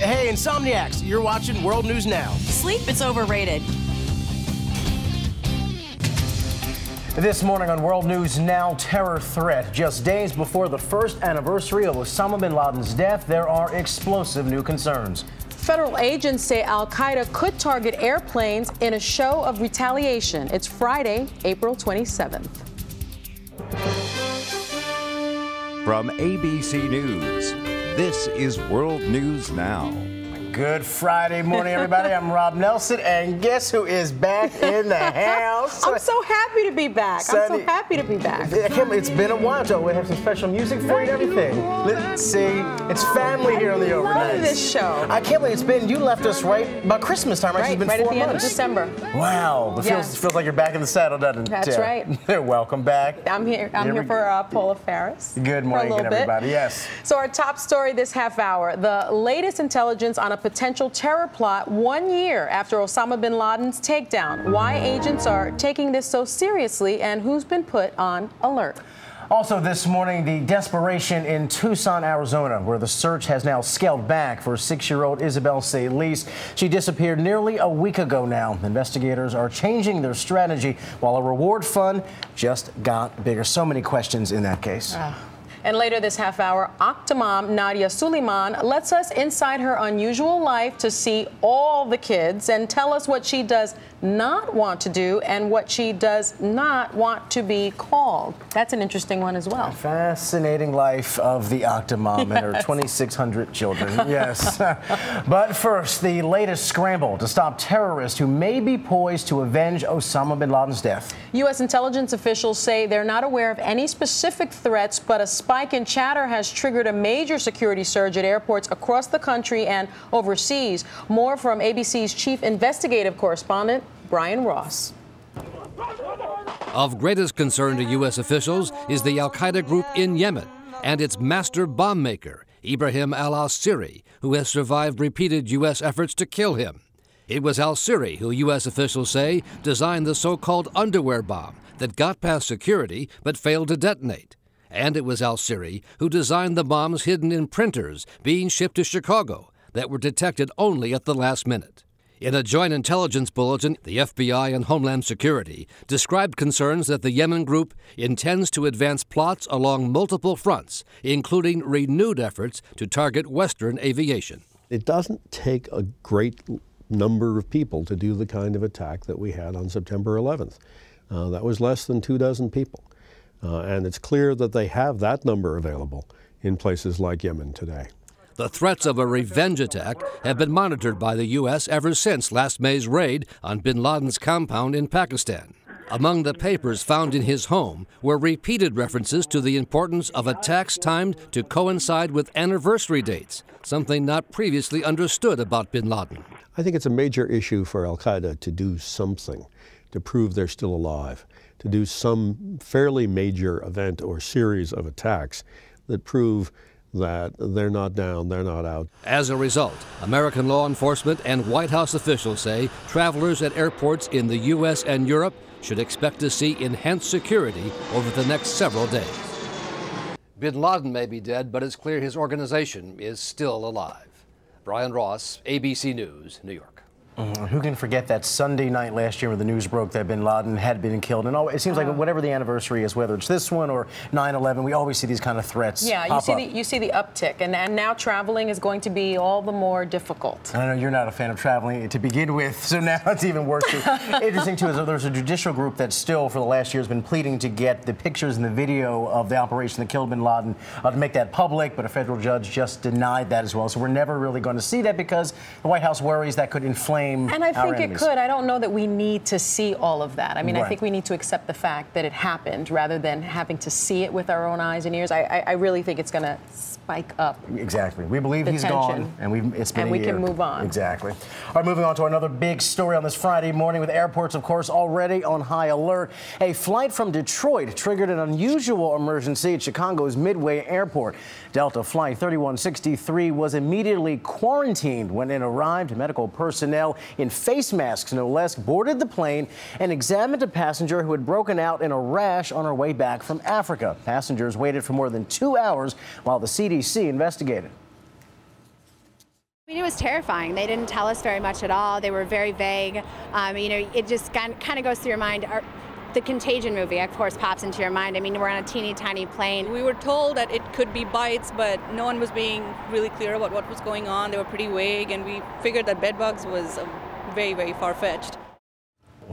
Hey, Insomniacs, you're watching World News Now. Sleep, it's overrated. This morning on World News Now, terror threat. Just days before the first anniversary of Osama bin Laden's death, there are explosive new concerns. Federal agents say al-Qaeda could target airplanes in a show of retaliation. It's Friday, April 27th. From ABC News, this is World News Now. Good Friday morning, everybody. I'm Rob Nelson, and guess who is back in the house? I'm so happy to be back. Sunny. I'm so happy to be back. It's been a while, Joe. We have some special music for you and everything. Let's see. It's family here on the overnight. I love this show. I can't believe it's been, you left us right about Christmas time, right? It's been right 4 at the end of months. December. Wow. It feels like you're back in the saddle, doesn't it? That's right. Welcome back. I'm here for Paula Ferris. Good morning, everybody. Yes. So our top story this half hour, the latest intelligence on a potential terror plot 1 year after Osama bin Laden's takedown. Why agents are taking this so seriously and who's been put on alert. Also this morning, the desperation in Tucson, Arizona, where the search has now scaled back for 6-year-old Isabel Salis. She disappeared nearly a week ago now. Investigators are changing their strategy while a reward fund just got bigger. So many questions in that case. And later this half hour, Octomom Nadia Suleiman lets us inside her unusual life to see all the kids and tell us what she does not want to do and what she does not want to be called. That's an interesting one as well. Fascinating life of the Octomom and her 2,600 children. Yes. But first, the latest scramble to stop terrorists who may be poised to avenge Osama bin Laden's death. U.S. intelligence officials say they're not aware of any specific threats, but a spike in chatter has triggered a major security surge at airports across the country and overseas. More from ABC's chief investigative correspondent, Brian Ross. Of greatest concern to U.S. officials is the al-Qaeda group in Yemen and its master bomb maker, Ibrahim al-Siri, who has survived repeated U.S. efforts to kill him. It was al-Siri who U.S. officials say designed the so-called underwear bomb that got past security but failed to detonate. And it was al-Siri who designed the bombs hidden in printers being shipped to Chicago that were detected only at the last minute. In a joint intelligence bulletin, the FBI and Homeland Security described concerns that the Yemen group intends to advance plots along multiple fronts, including renewed efforts to target Western aviation. It doesn't take a great number of people to do the kind of attack that we had on September 11th. That was less than 24 people. And it's clear that they have that number available in places like Yemen today. The threats of a revenge attack have been monitored by the U.S. ever since last May's raid on bin Laden's compound in Pakistan. Among the papers found in his home were repeated references to the importance of attacks timed to coincide with anniversary dates, something not previously understood about bin Laden. I think it's a major issue for al-Qaeda to do something to prove they're still alive, to do some fairly major event or series of attacks that prove that they're not down, they're not out. As a result, American law enforcement and White House officials say travelers at airports in the U.S. and Europe should expect to see enhanced security over the next several days. Bin Laden may be dead, but it's clear his organization is still alive. Brian Ross, ABC News, New York. Who can forget that Sunday night last year when the news broke that bin Laden had been killed? And it seems like whatever the anniversary is, whether it's this one or 9/11, we always see these kind of threats. Yeah, you see the uptick, and now traveling is going to be all the more difficult. I know you're not a fan of traveling to begin with, so now it's even worse. Interesting too is that there's a judicial group that still, for the last year, has been pleading to get the pictures and the video of the operation that killed bin Laden to make that public, but a federal judge just denied that as well. So we're never really going to see that because the White House worries that could inflame. And I think it could. I don't know that we need to see all of that. I mean, right. I think we need to accept the fact that it happened rather than having to see it with our own eyes and ears. I really think it's going to spike up. Exactly. We believe he's gone, and it's been a year. And we can move on. Exactly. All right, moving on to another big story on this Friday morning with airports, of course, already on high alert. A flight from Detroit triggered an unusual emergency at Chicago's Midway Airport. Delta Flight 3163 was immediately quarantined when it arrived. Medical personnel in face masks, no less, boarded the plane and examined a passenger who had broken out in a rash on her way back from Africa. Passengers waited for more than 2 hours while the CDC investigated. It was terrifying. They didn't tell us very much at all. They were very vague. It just kind of goes through your mind. The Contagion movie, of course, pops into your mind. I mean, we're on a teeny tiny plane. We were told that it could be bites, but no one was being really clear about what was going on. They were pretty vague, and we figured that bedbugs was very, very far-fetched.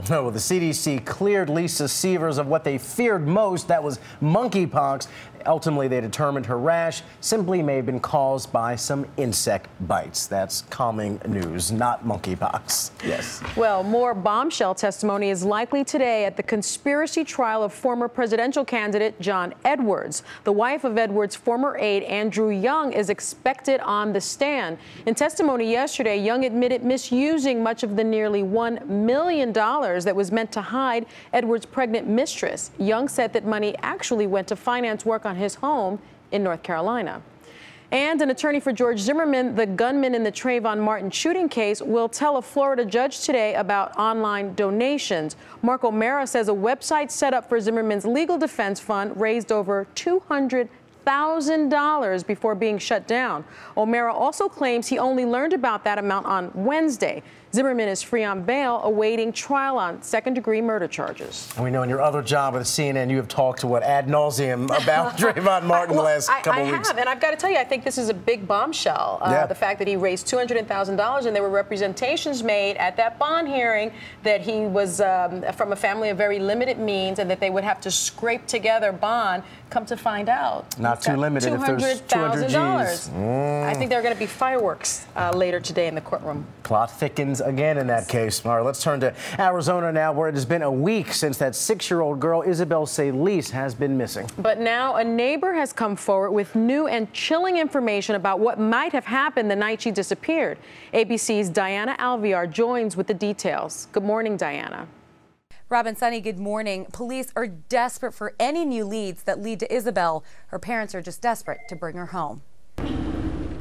Well, the CDC cleared Lisa Severs of what they feared most, that was monkeypox. Ultimately, they determined her rash simply may have been caused by some insect bites. That's calming news, not monkeypox. Yes. Well, more bombshell testimony is likely today at the conspiracy trial of former presidential candidate John Edwards. The wife of Edwards' former aide, Andrew Young, is expected on the stand. In testimony yesterday, Young admitted misusing much of the nearly $1 million that was meant to hide Edwards' pregnant mistress. Young said that money actually went to finance work on his home in North Carolina. And an attorney for George Zimmerman, the gunman in the Trayvon Martin shooting case, will tell a Florida judge today about online donations. Mark O'Mara says a website set up for Zimmerman's legal defense fund raised over $200,000 before being shut down. O'Mara also claims he only learned about that amount on Wednesday. Zimmerman is free on bail, awaiting trial on second-degree murder charges. And we know in your other job with CNN, you have talked to ad nauseum about Trayvon Martin the last couple weeks. I have, and I've got to tell you, I think this is a big bombshell. The fact that he raised $200,000, and there were representations made at that bond hearing that he was from a family of very limited means, and that they would have to scrape together bond. Come to find out, not too limited if there's $200,000. I think there are going to be fireworks later today in the courtroom. Plot thickens again in that case. All right, let's turn to Arizona now, where it has been a week since that 6-year-old girl, Isabel Salis, has been missing. But now a neighbor has come forward with new and chilling information about what might have happened the night she disappeared. ABC's Diana Alvear joins with the details. Good morning, Diana. Rob and Sunny, good morning. Police are desperate for any new leads that lead to Isabel. Her parents are just desperate to bring her home.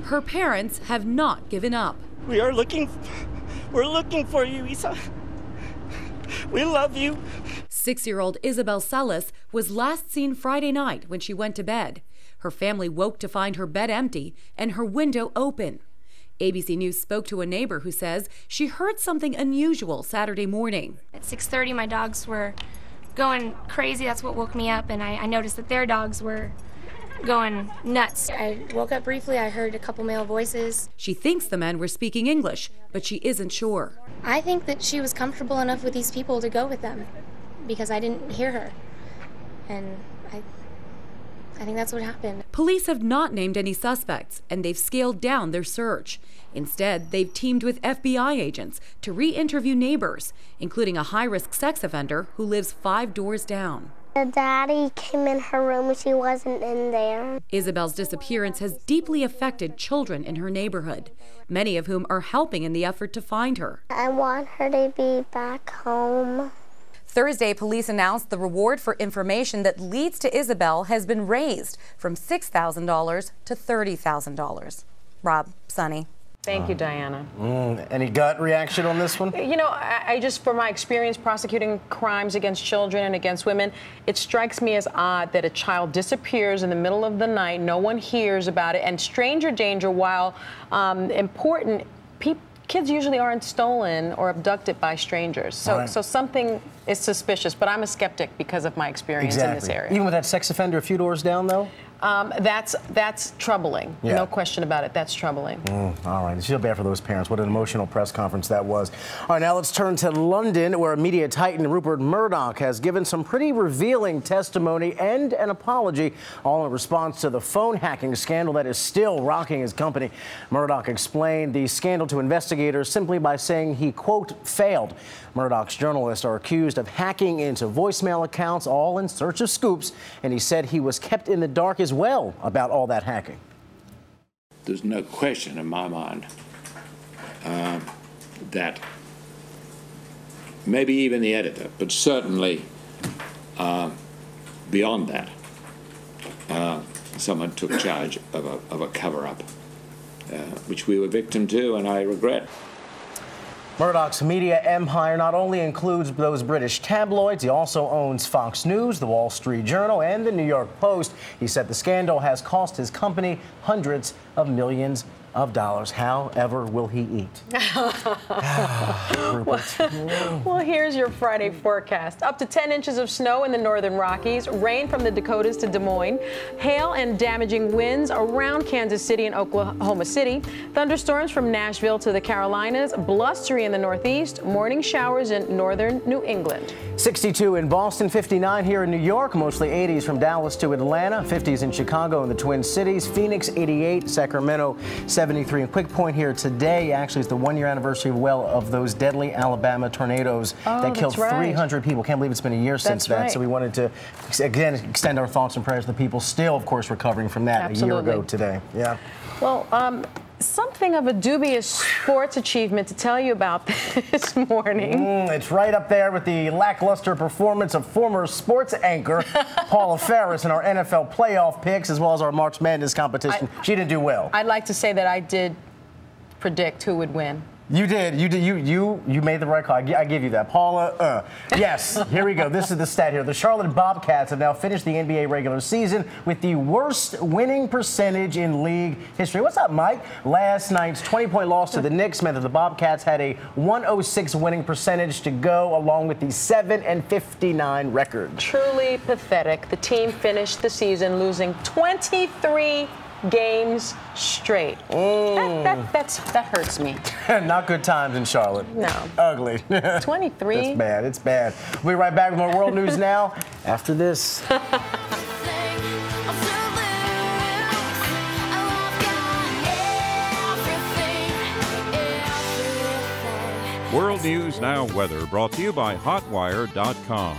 Her parents have not given up. We're looking for you, Isa. We love you. 6-year-old Isabel Salas was last seen Friday night when she went to bed. Her family woke to find her bed empty and her window open. ABC News spoke to a neighbor who says she heard something unusual Saturday morning. At 6:30, my dogs were going crazy. That's what woke me up, and I noticed that their dogs were going nuts. I woke up briefly. I heard a couple male voices. She thinks the men were speaking English, but she isn't sure. I think that she was comfortable enough with these people to go with them because I didn't hear her, and I think that's what happened. Police have not named any suspects, and they've scaled down their search. Instead, they've teamed with FBI agents to re-interview neighbors, including a high-risk sex offender who lives 5 doors down. The daddy came in her room and she wasn't in there. Isabel's disappearance has deeply affected children in her neighborhood, many of whom are helping in the effort to find her. I want her to be back home. Thursday, police announced the reward for information that leads to Isabel has been raised from $6,000 to $30,000. Rob, Sunny. Thank you, Diana. Any gut reaction on this one? You know, I just, from my experience prosecuting crimes against children and against women, it strikes me as odd that a child disappears in the middle of the night, no one hears about it, and stranger danger, while important, kids usually aren't stolen or abducted by strangers. So something is suspicious, but I'm a skeptic because of my experience in this area. Even with that sex offender a few doors down, though? That's troubling. Yeah. No question about it. That's troubling. All right. I feel bad for those parents. What an emotional press conference that was. All right, now let's turn to London, where media titan Rupert Murdoch has given some pretty revealing testimony and an apology, all in response to the phone hacking scandal that is still rocking his company. Murdoch explained the scandal to investigators simply by saying he, quote, failed. Murdoch's journalists are accused of hacking into voicemail accounts, all in search of scoops, and he said he was kept in the dark as well about all that hacking. There's no question in my mind that maybe even the editor, but certainly beyond that, someone took charge of a cover-up, which we were victim to, and I regret. Murdoch's media empire not only includes those British tabloids, he also owns Fox News, The Wall Street Journal, and The New York Post. He said the scandal has cost his company hundreds of millions of dollars. However, will he eat? Well, here's your Friday forecast. Up to 10 inches of snow in the northern Rockies, rain from the Dakotas to Des Moines, hail and damaging winds around Kansas City and Oklahoma City, thunderstorms from Nashville to the Carolinas, blustery in the northeast, morning showers in northern New England. 62 in Boston, 59 here in New York, mostly 80s from Dallas to Atlanta, 50s in Chicago and the Twin Cities, Phoenix 88, Sacramento 73. And quick point here, today actually is the 1-year anniversary of those deadly Alabama tornadoes that killed 300 people. Can't believe it's been a year since that. So we wanted to, again, extend our thoughts and prayers to the people still, of course, recovering from that a year ago today. Yeah. Well, something of a dubious sports achievement to tell you about this morning. It's right up there with the lackluster performance of former sports anchor Paula Ferris in our NFL playoff picks, as well as our March Madness competition. She didn't do well. I'd like to say that I did predict who would win. You did. You made the right call. I give you that. Paula, yes, here we go. This is the stat here. The Charlotte Bobcats have now finished the NBA regular season with the worst winning percentage in league history. What's up, Mike? Last night's 20-point loss to the Knicks meant that the Bobcats had a 106 winning percentage to go, along with the 7-59 record. Truly pathetic. The team finished the season losing 23 games straight. That hurts me. Not good times in Charlotte. No. Ugly. 23? It's bad. It's bad. We'll be right back with more World News Now after this. World News Now weather brought to you by Hotwire.com.